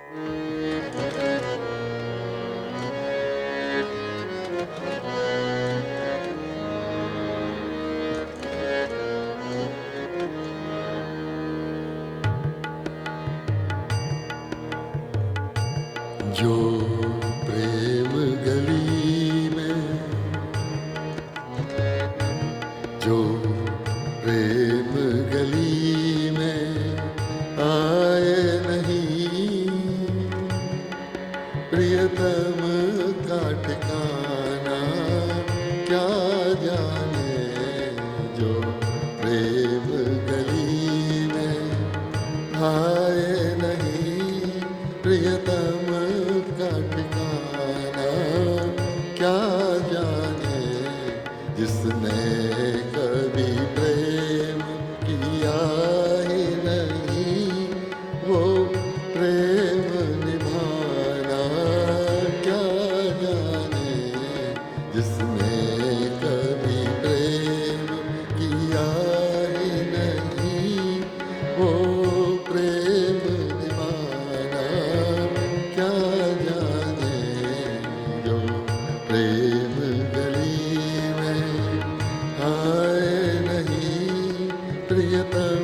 जो प्रेम गली में, जो प्रेम गली में आए नहीं, प्रियतम का ठिकाना क्या जाने। जो प्रेम गली में आए नहीं, प्रियतम का ठिकाना क्या जाने। जिसने कभी प्रेम किया ही नहीं, वो प्रेम निभाना क्या जाने। जिसने कभी प्रेम किया ही नहीं, वो प्रेम निभाना क्या जाने। जो प्रेम गली में आए नहीं, प्रियतम